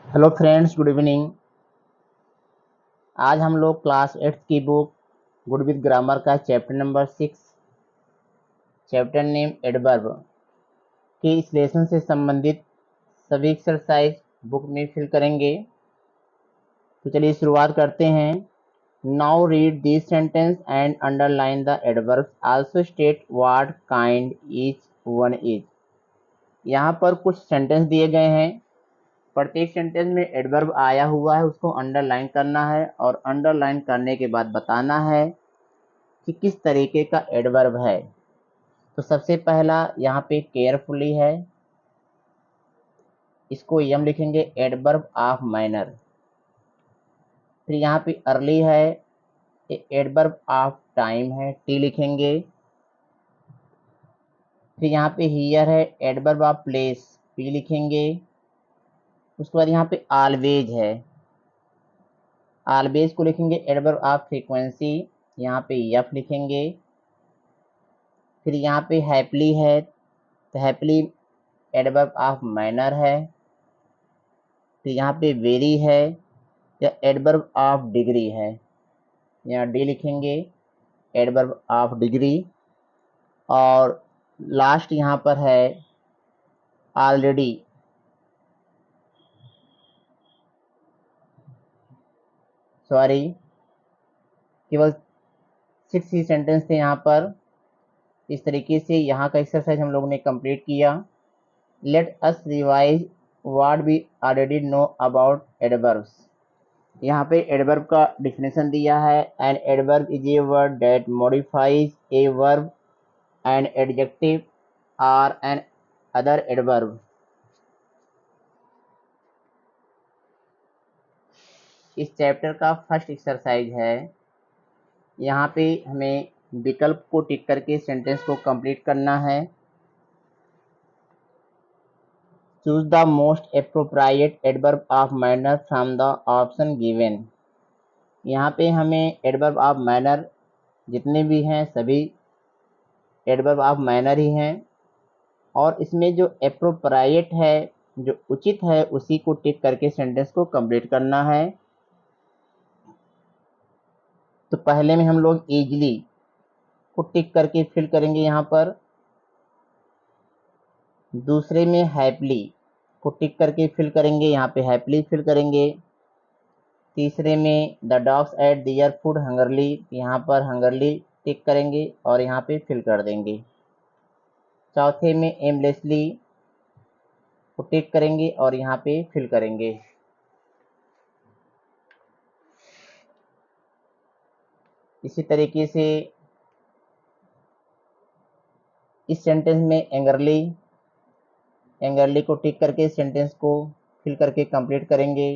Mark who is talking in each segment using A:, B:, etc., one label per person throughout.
A: Hello friends, good evening. आज हम लोग क्लास 8 की बुक गुड विद ग्रामर का chapter number 6, chapter name adverb के इस लेसन से संबंधित सभी एक्सरसाइज बुक में फिल करेंगे। तो चलिए शुरुआत करते हैं। Now read this sentence and underline the adverbs, also state what kind each one is. यहाँ पर कुछ सेंटेंस दिए गए हैं। प्रत्येक सेंटेंस में एडवर्ब आया हुआ है, उसको अंडरलाइन करना है और अंडरलाइन करने के बाद बताना है कि किस तरीके का एडवर्ब है। तो सबसे पहला यहाँ पे केयरफुली है, इसको यम लिखेंगे, एडवर्ब ऑफ मैनर। फिर यहाँ पे अर्ली है, एडवर्ब ऑफ टाइम है, टी लिखेंगे। फिर यहाँ पे हियर है, एडवर्ब ऑफ प्लेस, पी लिखेंगे। उसके बाद यहाँ पे ऑलवेज है, ऑलवेज को लिखेंगे एडवर्ब ऑफ फ्रीक्वेंसी, यहाँ पे एफ लिखेंगे। फिर यहाँ पे हैप्पली है, तो हैप्पली एडवर्ब ऑफ मैनर है। फिर यहाँ पे वेरी है, या एडवर्ब ऑफ डिग्री है, यहाँ डी लिखेंगे, एडवर्ब ऑफ डिग्री। और लास्ट यहाँ पर है ऑलरेडी, सॉरी, केवल 6 ही सेंटेंस थे यहाँ पर। इस तरीके से यहाँ का एक्सरसाइज हम लोगों ने कंप्लीट किया। Let us revise what we already know about adverbs. यहाँ पे एडवर्ब का डिफिनेशन दिया है। An adverb is a word that modifies a verb and adjective or an other adverb. इस चैप्टर का फर्स्ट एक्सरसाइज है। यहाँ पे हमें विकल्प को टिक करके सेंटेंस को कंप्लीट करना है। Choose the most appropriate adverb of manner from the option given. यहाँ पे हमें एडवर्ब ऑफ मैनर जितने भी हैं सभी एडवर्ब ऑफ मैनर ही हैं, और इसमें जो एप्रोप्रिएट है, जो उचित है, उसी को टिक करके सेंटेंस को कंप्लीट करना है। तो पहले में हम लोग इजली को टिक करके फिल करेंगे यहाँ पर। दूसरे में हैप्पली को टिक करके फिल करेंगे, यहाँ पे हैप्पली फिल करेंगे। तीसरे में the dogs ate their food hungrily, यहाँ पर हंगरली टिक करेंगे और यहाँ पे फिल कर देंगे। चौथे में एमलेसली को टिक करेंगे और यहाँ पे फिल करेंगे। इसी तरीके से इस सेंटेंस में एंगरली, एंगरली को टिक करके सेंटेंस को फिल करके कंप्लीट करेंगे।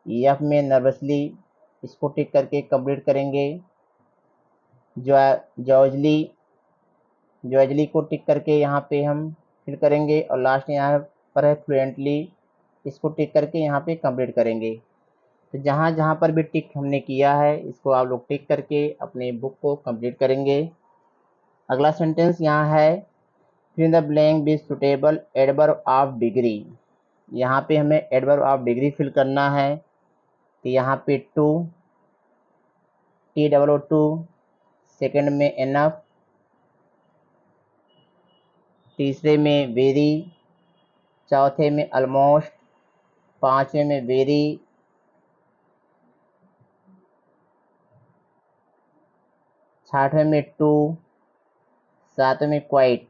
A: एफ में नर्वसली, इसको टिक करके कंप्लीट करेंगे। जॉर्जली, जॉर्जली को टिक करके यहाँ पे हम फिल करेंगे। और लास्ट यहाँ पर है फ्लुएंटली, इसको टिक करके यहाँ पे कंप्लीट करेंगे। तो जहाँ जहाँ पर भी टिक हमने किया है, इसको आप लोग टिक करके अपने बुक को कंप्लीट करेंगे। अगला सेंटेंस यहाँ है, fill the blank with suitable adverb of degree. यहाँ पे हमें एडवर्ब ऑफ डिग्री फिल करना है। तो यहाँ पे टू, TOO, सेकंड में एनफ, तीसरे में वेरी, चौथे में ऑलमोस्ट, पांचवें में वेरी, छठवें में टू, सातवें में क्वाइट,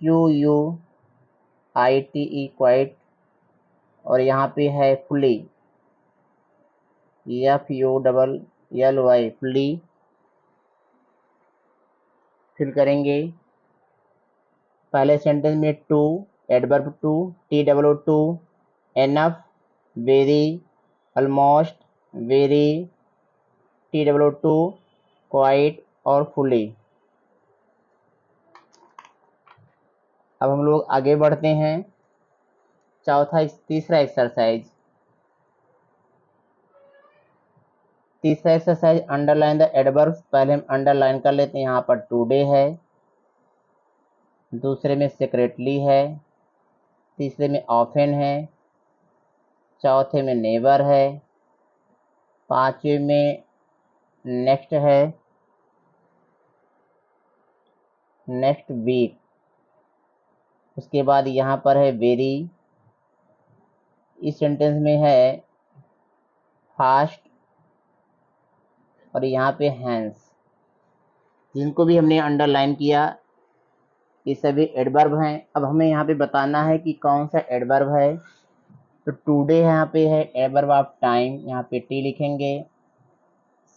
A: QUITE क्वाइट, और यहाँ पे है फुली, FULLY फुली फिल करेंगे। पहले सेंटेंस में too, adverb too, TOO, enough, very, almost, very, TOO, quite और फुली। अब हम लोग आगे बढ़ते हैं। तीसरा एक्सरसाइज अंडरलाइन द एडवर्ब्स। पहले हम अंडरलाइन कर लेते हैं। यहाँ पर टुडे है, दूसरे में सेक्रेटली है, तीसरे में ऑफन है, चौथे में नेबर है, पांचवे में नेक्स्ट है, नेक्स्ट वीक, उसके बाद यहाँ पर है वेरी, इस सेंटेंस में है फास्ट, और यहाँ पे हैंस, जिनको भी हमने अंडरलाइन किया ये सभी एडवर्ब हैं। अब हमें यहाँ पे बताना है कि कौन सा एडवर्ब है। तो टुडे यहाँ पे है एडवर्ब ऑफ टाइम, यहाँ पे टी लिखेंगे।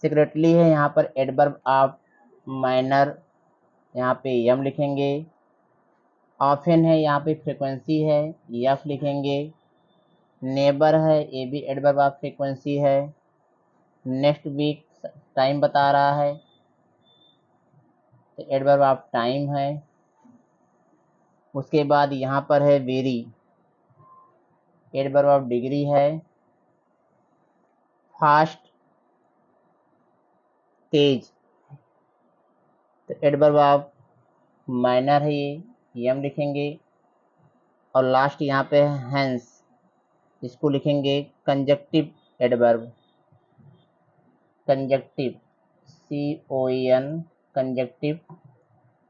A: सीक्रेटली है यहाँ पर एडवर्ब ऑफ माइनर, यहाँ पे यम लिखेंगे। ऑफन है यहाँ पे फ्रीक्वेंसी है, यफ लिखेंगे। नेबर है, ये भी एडवर्ब ऑफ फ्रीक्वेंसी है। नेक्स्ट वीक टाइम बता रहा है तो एडवर्ब ऑफ टाइम है। उसके बाद यहाँ पर है वेरी, एडवर्ब ऑफ डिग्री है। फास्ट, तेज, तो एडवर्ब ऑफ माइनर है, ये यम लिखेंगे। और लास्ट यहाँ पे है हैंस, इसको लिखेंगे conjunctive adverb, conjunctive, CON, conjunctive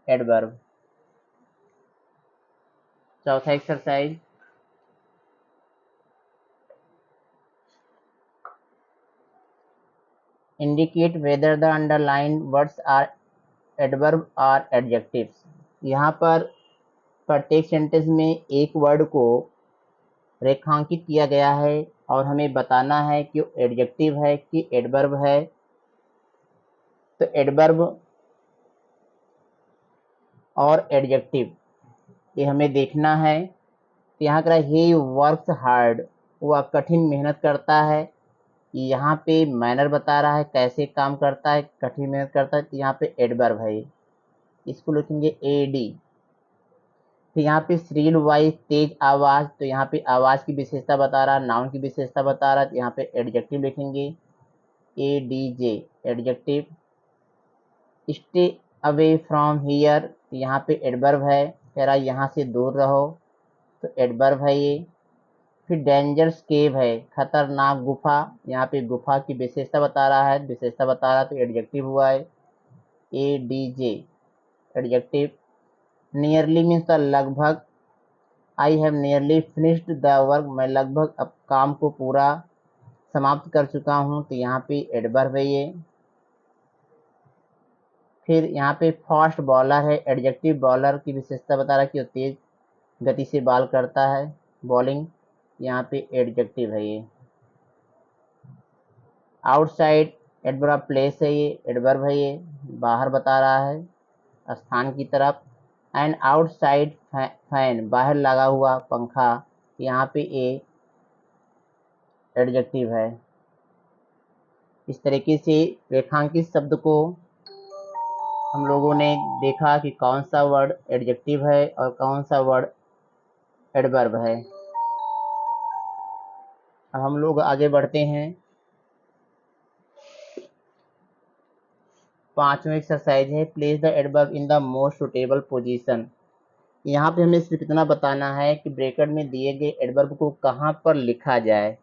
A: adverb. चौथा exercise, indicate whether the underline words are adverb और एडजेक्टिव्स। यहाँ पर प्रत्येक सेंटेंस में एक वर्ड को रेखांकित किया गया है और हमें बताना है कि एडजेक्टिव है कि एडवर्ब है। तो एडवर्ब और एडजेक्टिव ये हमें देखना है। तो यहाँ का ही वर्क्स हार्ड, वह कठिन मेहनत करता है। यहाँ पे मैनर बता रहा है कैसे काम करता है, कठिन मेहनत करता है, तो यहाँ पे एडवर्ब है, इसको लिखेंगे AD। तो यहाँ पे श्रील वाइज तेज आवाज, तो यहाँ पे आवाज की विशेषता बता रहा है, नाउन की विशेषता बता रहा है, तो यहाँ पे एडजेक्टिव लिखेंगे ADJ, adjective. Stay away from here, यहाँ पे एडवर्ब है, कह रहा है यहाँ से दूर रहो, तो एडवर्ब है ये। फिर डेंजरस केव है, खतरनाक गुफा, यहाँ पे गुफा की विशेषता बता रहा है, विशेषता बता रहा है, तो एडजेक्टिव हुआ है ADJ, एडजेक्टिव। नियरली मीन्स लगभग, I have nearly finished the work, मैं लगभग अब काम को पूरा समाप्त कर चुका हूँ, तो यहाँ पे एडवर्ब है ये। फिर यहाँ पे फास्ट बॉलर है, एडजेक्टिव, बॉलर की विशेषता बता रहा है कि वो तेज गति से बॉल करता है, बॉलिंग, यहाँ पे एडजेक्टिव है ये। आउटसाइड, एडवर्ब प्लेस है ये, एडवर्ब है ये, बाहर बता रहा है, स्थान की तरफ। एंड आउटसाइड फैन, बाहर लगा हुआ पंखा, यहाँ पे ये एडजेक्टिव है। इस तरीके से रेखांकित शब्द को हम लोगों ने देखा कि कौन सा वर्ड एडजेक्टिव है और कौन सा वर्ड एडवर्ब है। अब हम लोग आगे बढ़ते हैं। पांचवा एक्सरसाइज है place the adverb in the most suitable position. यहाँ पे हमें सिर्फ इतना बताना है कि ब्रैकेट में दिए गए एडवर्ब को कहाँ पर लिखा जाए।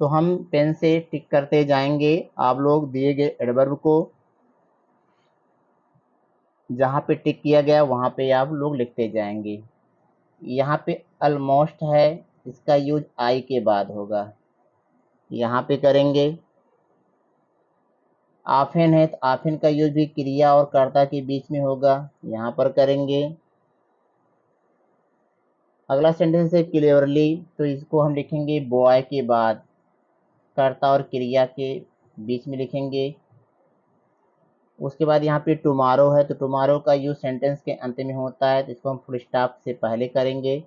A: तो हम पेन से टिक करते जाएंगे, आप लोग दिए गए एडवर्ब को जहाँ पे टिक किया गया वहाँ पे आप लोग लिखते जाएंगे। यहाँ पे ऑलमोस्ट है, इसका यूज आई के बाद होगा, यहाँ पे करेंगे। ऑफन है तो ऑफन का यूज भी क्रिया और कर्ता के बीच में होगा, यहाँ पर करेंगे। अगला सेंटेंस है क्लियरली, तो इसको हम लिखेंगे बॉय के बाद, कर्ता और क्रिया के बीच में लिखेंगे। उसके बाद यहाँ पे टुमारो है, तो टुमारो का यूज सेंटेंस के अंत में होता है, तो इसको हम फुल स्टॉप से पहले करेंगे।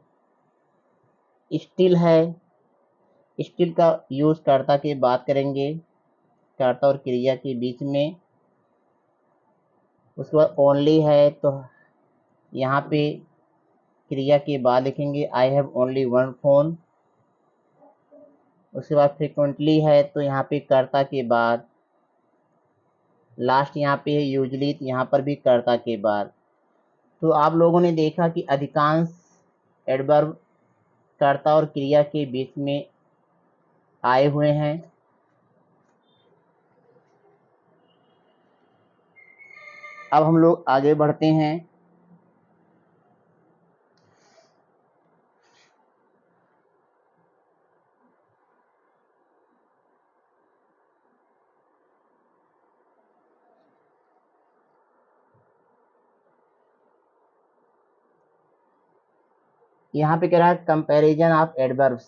A: स्टिल है, स्टिल का यूज कर्ता के बाद करेंगे, कर्ता और क्रिया के बीच में। उसके बाद ओनली है, तो यहाँ पे क्रिया के बाद लिखेंगे I have only one phone. उसके बाद फ्रिक्वेंटली है, तो यहाँ पे कर्ता के बाद। लास्ट यहाँ पे है यूजली, तो यहाँ पर भी कर्ता के बाद। तो आप लोगों ने देखा कि अधिकांश एडवर्ब कर्ता और क्रिया के बीच में आए हुए हैं। अब हम लोग आगे बढ़ते हैं। यहाँ पे कह रहा है comparison of adverbs.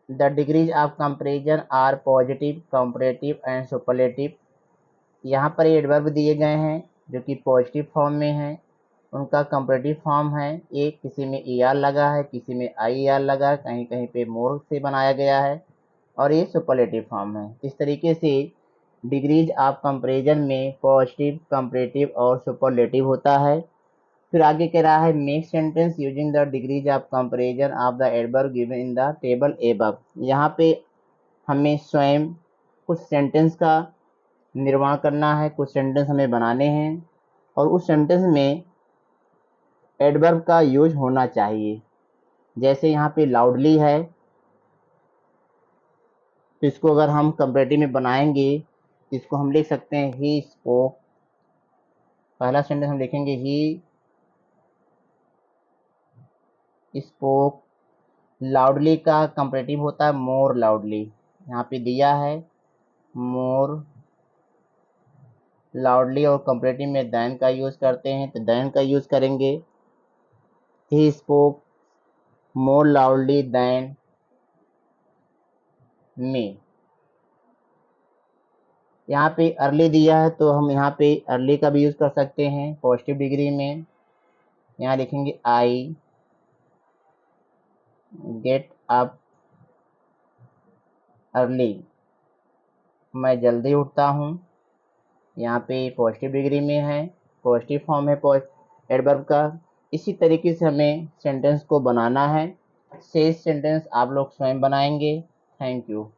A: The degrees of comparison are positive, comparative and superlative. यहाँ पर ये एडवर्ब दिए गए हैं जो कि पॉजिटिव फॉर्म में हैं। उनका कंपैरेटिव फॉर्म है, एक किसी में ई आर लगा है, किसी में आई आर लगा है, कहीं कहीं पे मोर से बनाया गया है, और ये सुपरलेटिव फॉर्म है। इस तरीके से डिग्रीज ऑफ कंपैरिजन में पॉजिटिव, कंपैरेटिव और सुपरलेटिव होता है। फिर आगे कह रहा है make sentence using the degrees of comparison of the adverb given in the table above. यहाँ पे हमें स्वयं कुछ सेंटेंस का निर्माण करना है, कुछ सेंटेंस हमें बनाने हैं, और उस सेंटेंस में एडवर्ब का यूज होना चाहिए। जैसे यहाँ पे लाउडली है, तो इसको अगर हम कंपैरेटिव में बनाएंगे तो इसको हम लिख सकते हैं ही स्पोक। पहला सेंटेंस हम लिखेंगे ही स्पोक। लाउडली का कंपैरेटिव होता है मोर लाउडली। यहाँ पे दिया है मोर लाउडली, और कंपैरेटिव में देन का यूज करते हैं तो देन का यूज करेंगे। He spoke more loudly than me. यहाँ पे अर्ली दिया है तो हम यहाँ पे अर्ली का भी यूज कर सकते हैं पॉजिटिव डिग्री में। यहाँ लिखेंगे आई गेट अप अर्ली, मैं जल्दी उठता हूँ। यहाँ पे पॉजिटिव डिग्री में है, पॉजिटिव फॉर्म है एडवर्ब का। इसी तरीके से हमें सेंटेंस को बनाना है। शेष सेंटेंस आप लोग स्वयं बनाएंगे। Thank you.